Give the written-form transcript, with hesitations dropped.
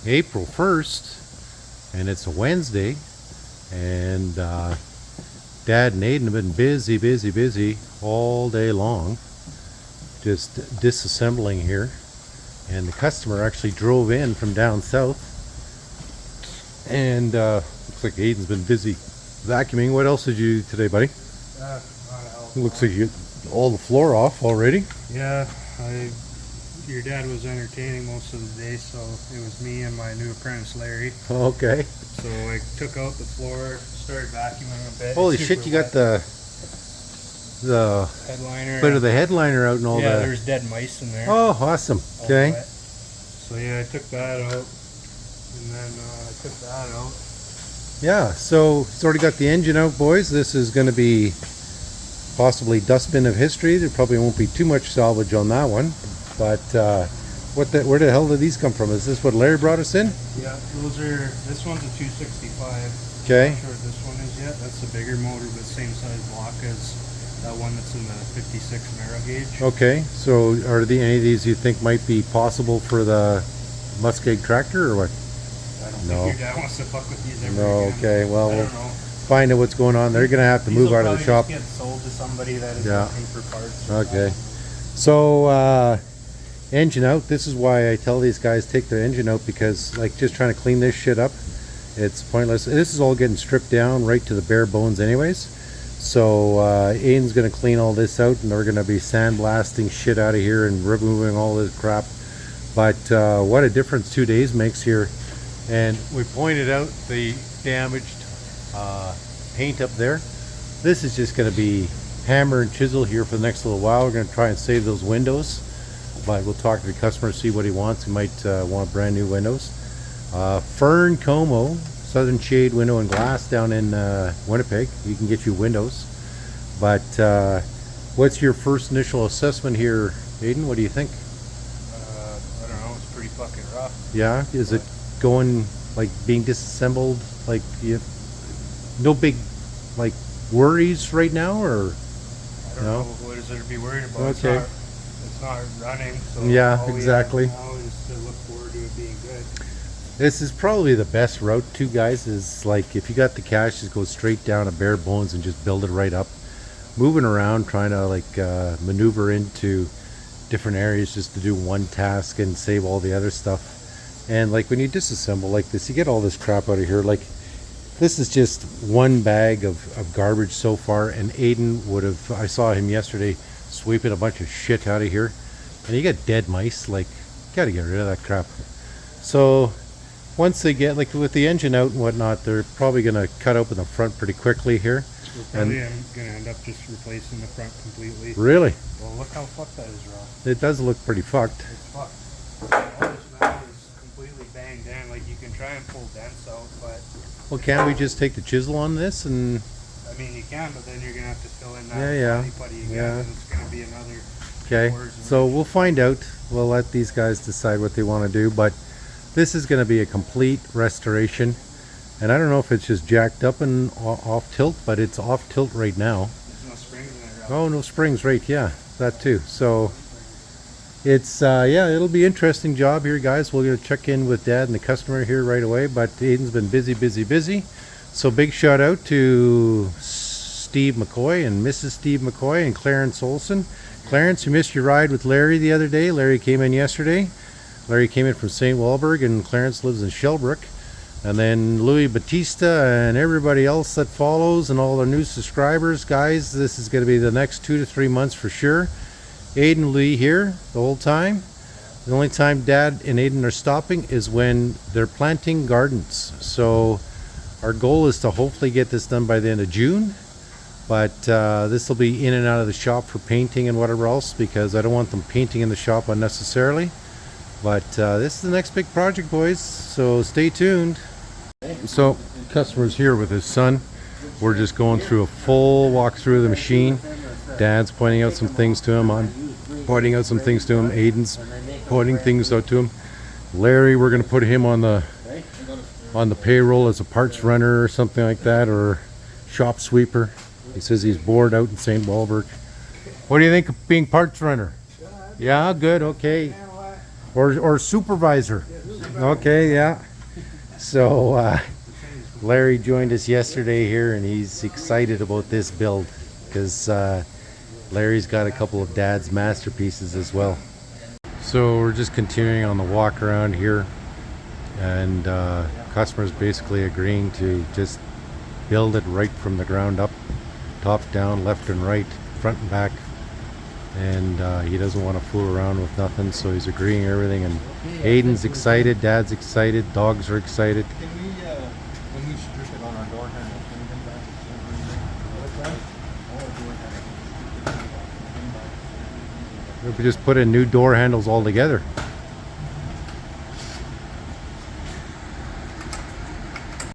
April 1st, and it's a Wednesday, and Dad and Aidan have been busy all day long, just disassembling here. And the customer actually drove in from down south, and looks like Aidan's been busy vacuuming. What else did you do today, buddy? Looks like you got all the floor off already. Yeah, your dad was entertaining most of the day, so it was me and my new apprentice Larry. Okay. So I took out the floor, started vacuuming a bit. Holy shit, you got the headliner. Bit of the headliner out and all that. Yeah, there's dead mice in there. Oh, awesome. Okay. So yeah, I took that out, and then I took that out. Yeah, so it's already got the engine out, boys. This is going to be possibly dustbin of history. There probably won't be too much salvage on that one. But where the hell did these come from? Is this what Larry brought us in? Yeah, this one's a 265. Okay. I'm not sure what this one is yet. That's a bigger motor, but same size block as that one that's in the 56 narrow gauge. Okay, so are any of these you think might be possible for the muskeg tractor or what? I don't think your dad wants to fuck with these ever again. Okay, well, I we'll don't know. find out what's going on. They're going to have to move out of the shop. These will probably just get sold to somebody that is looking for parts. Okay. So, engine out. This is why I tell these guys take their engine out, because like just trying to clean this shit up, it's pointless. This is all getting stripped down right to the bare bones anyways. So Aidan's going to clean all this out, and they're going to be sandblasting shit out of here and removing all this crap. But what a difference 2 days makes here. And we pointed out the damaged paint up there. This is just going to be hammer and chisel here for the next little while. We're going to try and save those windows, but we'll talk to the customer, see what he wants. He might want brand new windows. Fern Como Southern Shade Window and Glass down in Winnipeg. You can get you windows. But what's your first initial assessment here, Aidan? What do you think? I don't know. It's pretty fucking rough. Yeah, is it going like being disassembled? Like no big like worries right now, or I don't know. What is there to be worried about? Okay. It's not running. So yeah, all exactly. We have now is to look forward to it being good. This is probably the best route too, guys, is like if you got the cash, just go straight down to bare bones and just build it right up. Moving around, trying to like maneuver into different areas just to do one task and save all the other stuff. And like when you disassemble like this, you get all this crap out of here. Like this is just one bag of garbage so far, and Aidan would have, I saw him yesterday sweeping a bunch of shit out of here. And you got dead mice, like, gotta get rid of that crap. So once they get, like with the engine out and whatnot, they're probably going to cut open the front pretty quickly here. We're probably going to end up just replacing the front completely. Really? Well, look how fucked that is, Rob. It does look pretty fucked. It's fucked. All this metal is completely banged in. Like, you can try and pull dents out, but... Well, can't we just take the chisel on this and... I mean, you can, but then you're going to have to fill in that putty again, and it's going to be another... Okay, so we'll find out. We'll let these guys decide what they want to do, but this is going to be a complete restoration. And I don't know if it's just jacked up and off tilt, but it's off tilt right now. There's no springs in there. Oh, no springs, right? Yeah, that too. So it's yeah, it'll be an interesting job here, guys. We're going to check in with Dad and the customer here right away, but Aidan's been busy. So big shout out to Steve McCoy and Mrs. Steve McCoy and Clarence Olson. Clarence, you missed your ride with Larry the other day. Larry came in yesterday. Larry came in from St. Walburg, and Clarence lives in Shellbrook. And then Louis Batista and everybody else that follows and all the new subscribers. Guys, this is going to be the next 2 to 3 months for sure. Aidan Lee here the whole time. The only time Dad and Aidan are stopping is when they're planting gardens. So our goal is to hopefully get this done by the end of June. But this will be in and out of the shop for painting and whatever else, because I don't want them painting in the shop unnecessarily. But this is the next big project, boys, so stay tuned. So customer's here with his son. We're just going through a full walkthrough of the machine. Dad's pointing out some things to him. I'm pointing out some things to him. Aidan's pointing things out to him. Larry, we're going to put him on the payroll as a parts runner or something like that, or shop sweeper. He says he's bored out in St. Walburg. What do you think of being parts runner? Yeah, good, okay. Or supervisor. Okay, yeah. So Larry joined us yesterday here, and he's excited about this build because Larry's got a couple of Dad's masterpieces as well. So we're just continuing on the walk around here, and customers basically agreeing to just build it right from the ground up, top down, left and right, front and back. And he doesn't want to fool around with nothing, so he's agreeing everything. And Aidan's excited, Dad's excited, dogs are excited. Can we, when we strip it on our door handle, can we come back? We just put in new door handles altogether.